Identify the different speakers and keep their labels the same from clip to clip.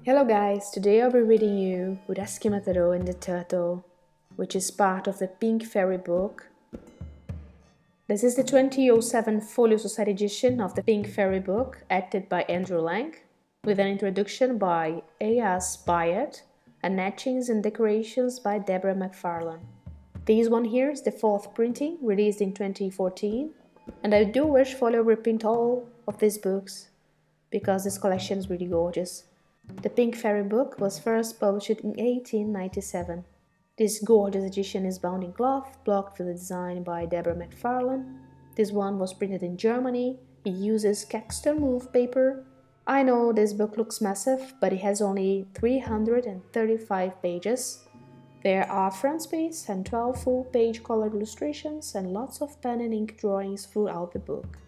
Speaker 1: Hello guys, today I'll be reading you Uraschimataro and the Turtle, which is part of the Pink Fairy book. This is the 2007 Folio Society edition of the Pink Fairy book, edited by Andrew Lang, with an introduction by A.S. Byatt and etchings and decorations by Deborah McFarlane. This one here is the fourth printing, released in 2014, and I do wish Folio reprint all of these books, because this collection is really gorgeous. The Pink Fairy book was first published in 1897. This gorgeous edition is bound in cloth, blocked with a design by Deborah McFarlane. This one was printed in Germany. It uses Caxton Move paper. I know this book looks massive, but it has only 335 pages. There are front space and 12 full-page colored illustrations and lots of pen and ink drawings throughout the book.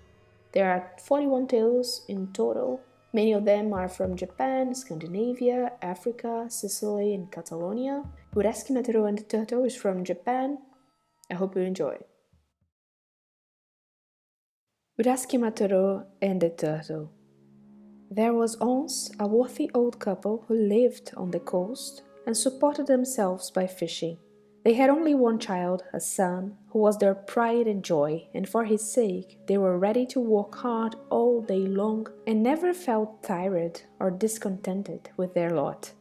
Speaker 1: There are 41 tales in total. Many of them are from Japan, Scandinavia, Africa, Sicily, and Catalonia. Uraschimataro and the Turtle is from Japan. I hope you enjoy. Uraschimataro and the Turtle. There was once a worthy old couple who lived on the coast and supported themselves by fishing. They had only one child, a son, who was their pride and joy, and for his sake they were ready to work hard all day long and never felt tired or discontented with their lot.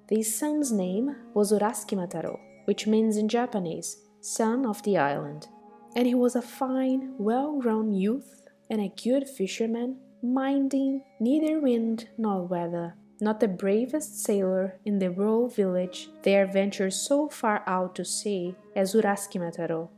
Speaker 1: This son's name was Uraschimataro, which means in Japanese, son of the island. And he was a fine, well-grown youth and a good fisherman, minding neither wind nor weather. Not the bravest sailor in the rural village dare venture so far out to sea as Uraschimataro.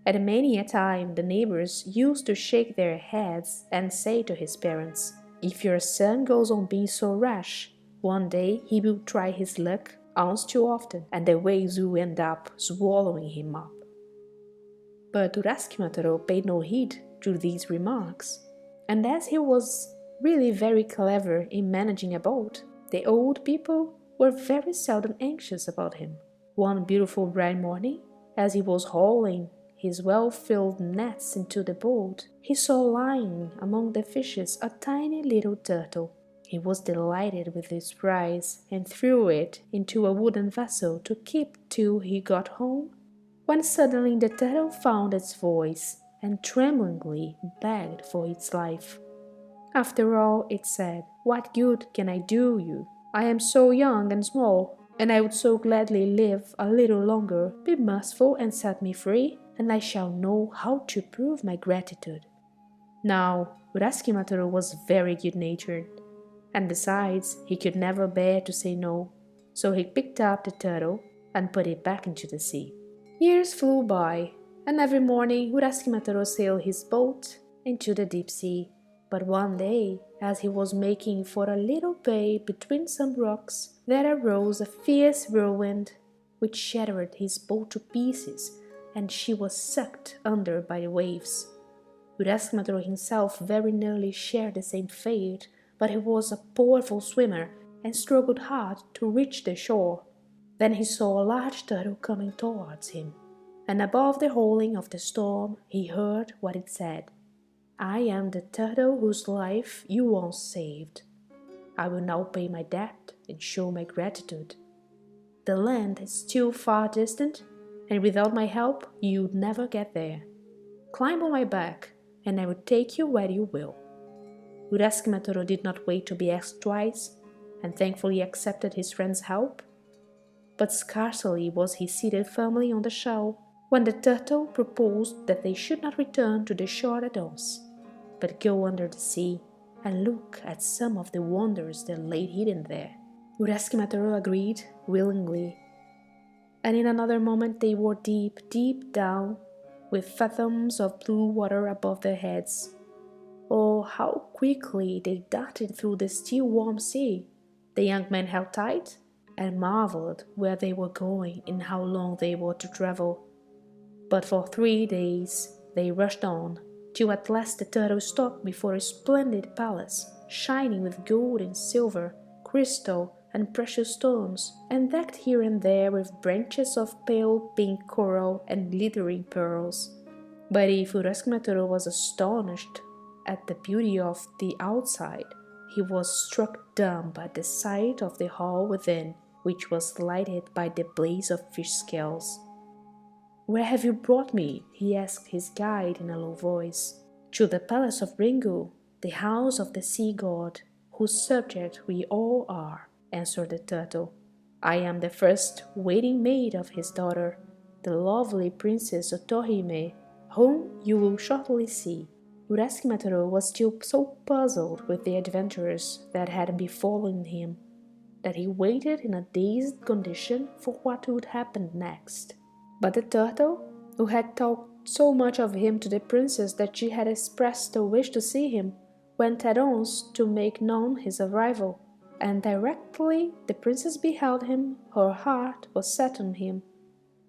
Speaker 1: At many a time the neighbors used to shake their heads and say to his parents, "If your son goes on being so rash, one day he will try his luck once too often, and the waves will end up swallowing him up." But Uraschimataro paid no heed to these remarks, and as he was really very clever in managing a boat, the old people were very seldom anxious about him. One beautiful bright morning, as he was hauling his well-filled nets into the boat, he saw lying among the fishes a tiny little turtle. He was delighted with his prize and threw it into a wooden vessel to keep till he got home, when suddenly the turtle found its voice and tremblingly begged for its life. "After all," it said, "what good can I do you? I am so young and small, and I would so gladly live a little longer. Be merciful and set me free, and I shall know how to prove my gratitude." Now, Uraschimataro was very good-natured, and besides, he could never bear to say no, so he picked up the turtle and put it back into the sea. Years flew by, and every morning Uraschimataro sailed his boat into the deep sea. But one day, as he was making for a little bay between some rocks, there arose a fierce whirlwind, which shattered his boat to pieces, and she was sucked under by the waves. Uraschimataro himself very nearly shared the same fate, but he was a powerful swimmer and struggled hard to reach the shore. Then he saw a large turtle coming towards him, and above the howling of the storm he heard what it said. "I am the turtle whose life you once saved. I will now pay my debt and show my gratitude. The land is still far distant, and without my help you would never get there. Climb on my back, and I will take you where you will." Uraschimataro did not wait to be asked twice, and thankfully accepted his friend's help. But scarcely was he seated firmly on the shell, when the turtle proposed that they should not return to the shore at once, but go under the sea and look at some of the wonders that lay hidden there. Uraschimataro agreed willingly, and in another moment they were deep, deep down, with fathoms of blue water above their heads. Oh, how quickly they darted through the still warm sea! The young man held tight and marveled where they were going and how long they were to travel. But for 3 days they rushed on, till at last the turtle stopped before a splendid palace, shining with gold and silver, crystal and precious stones, and decked here and there with branches of pale pink coral and glittering pearls. But if Uraschimataro was astonished at the beauty of the outside, he was struck dumb by the sight of the hall within, which was lighted by the blaze of fish scales. "Where have you brought me?" he asked his guide in a low voice. "To the palace of Ringu, the house of the sea god, whose subject we all are," answered the turtle. "I am the first waiting maid of his daughter, the lovely Princess Otohime, whom you will shortly see." Uraschimataro was still so puzzled with the adventures that had befallen him that he waited in a dazed condition for what would happen next. But the turtle, who had talked so much of him to the princess that she had expressed a wish to see him, went at once to make known his arrival, and directly the princess beheld him, her heart was set on him,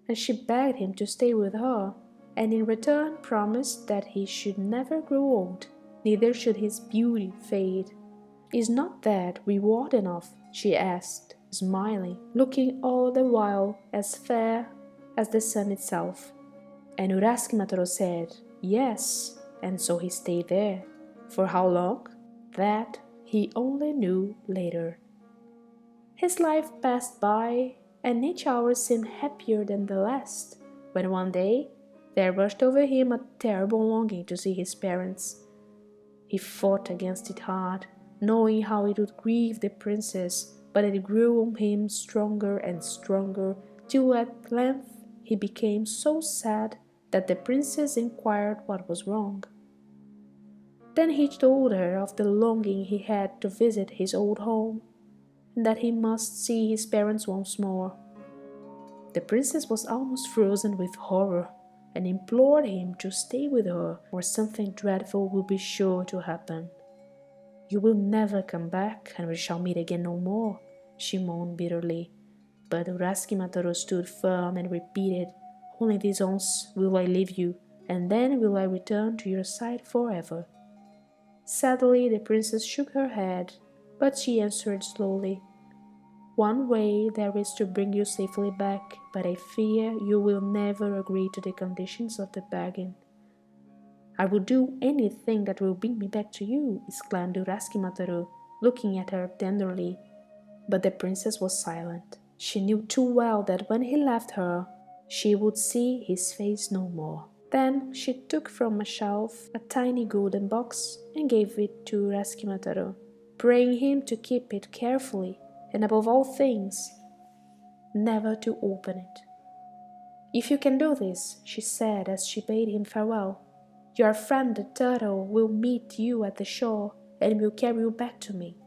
Speaker 1: and she begged him to stay with her, and in return promised that he should never grow old, neither should his beauty fade. "Is not that reward enough?" she asked, smiling, looking all the while as fair as the sun itself. And Uraschimataro said, "Yes," and so he stayed there. For how long? That he only knew later. His life passed by, and each hour seemed happier than the last, when one day there rushed over him a terrible longing to see his parents. He fought against it hard, knowing how it would grieve the princess, but it grew on him stronger and stronger, till at length he became so sad that the princess inquired what was wrong. Then he told her of the longing he had to visit his old home, and that he must see his parents once more. The princess was almost frozen with horror, and implored him to stay with her, or something dreadful would be sure to happen. "You will never come back, and we shall meet again no more," she moaned bitterly. But Uraschimataro stood firm and repeated, "Only this once will I leave you, and then will I return to your side forever." Sadly the princess shook her head, but she answered slowly, "One way there is to bring you safely back, but I fear you will never agree to the conditions of the bargain." "I will do anything that will bring me back to you," exclaimed Uraschimataro, looking at her tenderly. But the princess was silent. She knew too well that when he left her, she would see his face no more. Then she took from a shelf a tiny golden box and gave it to Uraschimataro, praying him to keep it carefully, and above all things, never to open it. "If you can do this," she said as she bade him farewell, "your friend the turtle will meet you at the shore and will carry you back to me."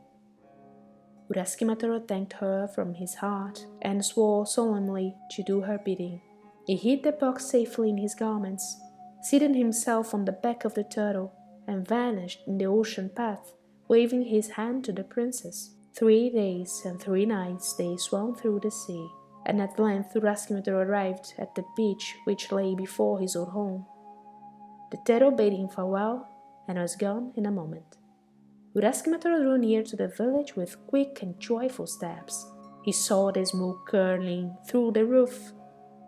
Speaker 1: Uraschimataro thanked her from his heart and swore solemnly to do her bidding. He hid the box safely in his garments, seated himself on the back of the turtle, and vanished in the ocean path, waving his hand to the princess. 3 days and 3 nights they swam through the sea, and at length Uraschimataro arrived at the beach which lay before his old home. The turtle bade him farewell and was gone in a moment. Uraschimataro drew near to the village with quick and joyful steps. He saw the smoke curling through the roof,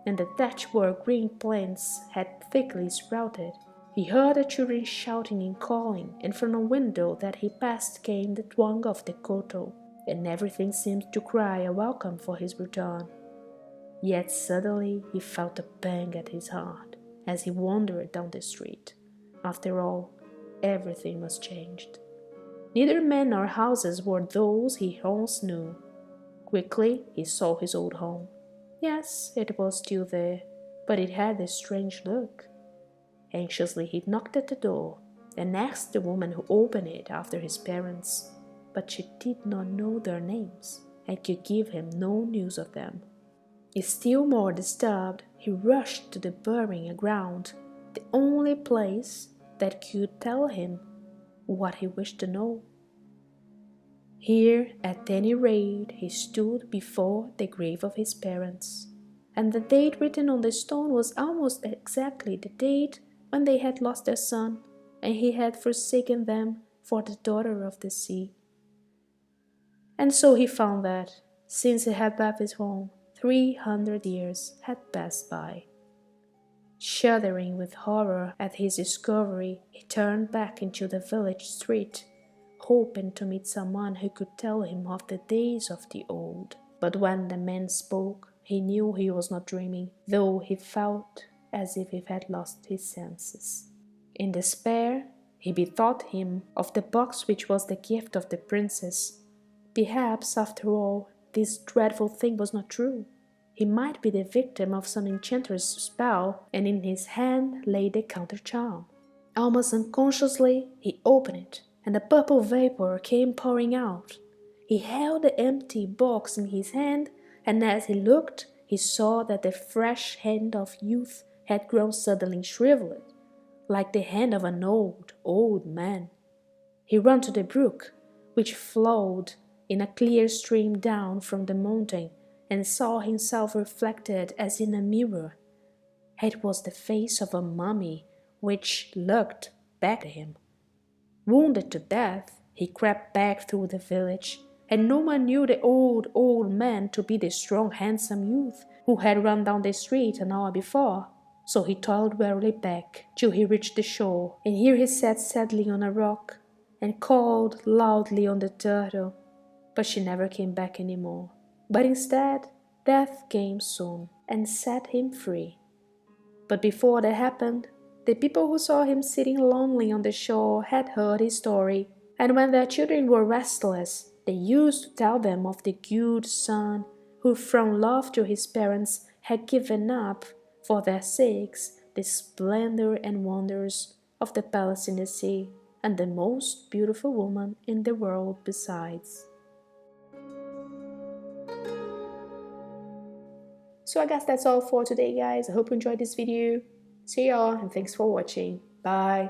Speaker 1: and the thatch where green plants had thickly sprouted. He heard the children shouting and calling, and from a window that he passed came the twang of the koto, and everything seemed to cry a welcome for his return. Yet suddenly he felt a pang at his heart as he wandered down the street. After all, everything was changed. Neither men nor houses were those he once knew. Quickly he saw his old home. Yes, it was still there, but it had a strange look. Anxiously he knocked at the door and asked the woman who opened it after his parents, but she did not know their names and could give him no news of them. Still more disturbed, he rushed to the burying ground, the only place that could tell him what he wished to know. Here, at any rate, he stood before the grave of his parents, and the date written on the stone was almost exactly the date when they had lost their son, and he had forsaken them for the daughter of the sea. And so he found that, since he had left his home, 300 years had passed by. Shuddering with horror at his discovery, he turned back into the village street, hoping to meet someone who could tell him of the days of the old. But when the man spoke, he knew he was not dreaming, though he felt as if he had lost his senses. In despair, he bethought him of the box which was the gift of the princess. Perhaps, after all, this dreadful thing was not true. He might be the victim of some enchanter's spell, and in his hand lay the counter-charm. Almost unconsciously, he opened it, and a purple vapor came pouring out. He held the empty box in his hand, and as he looked, he saw that the fresh hand of youth had grown suddenly shriveled, like the hand of an old, old man. He ran to the brook, which flowed in a clear stream down from the mountain, and saw himself reflected as in a mirror. It was the face of a mummy which looked back at him. Wounded to death, he crept back through the village, and no one knew the old, old man to be the strong, handsome youth who had run down the street an hour before. So he toiled wearily back till he reached the shore, and here he sat sadly on a rock and called loudly on the turtle, but she never came back any more. But instead, death came soon and set him free. But before that happened, the people who saw him sitting lonely on the shore had heard his story, and when their children were restless, they used to tell them of the good son who, from love to his parents, had given up, for their sakes, the splendor and wonders of the palace in the sea, and the most beautiful woman in the world besides. So I guess that's all for today, guys. I hope you enjoyed this video. See y'all, and thanks for watching. Bye.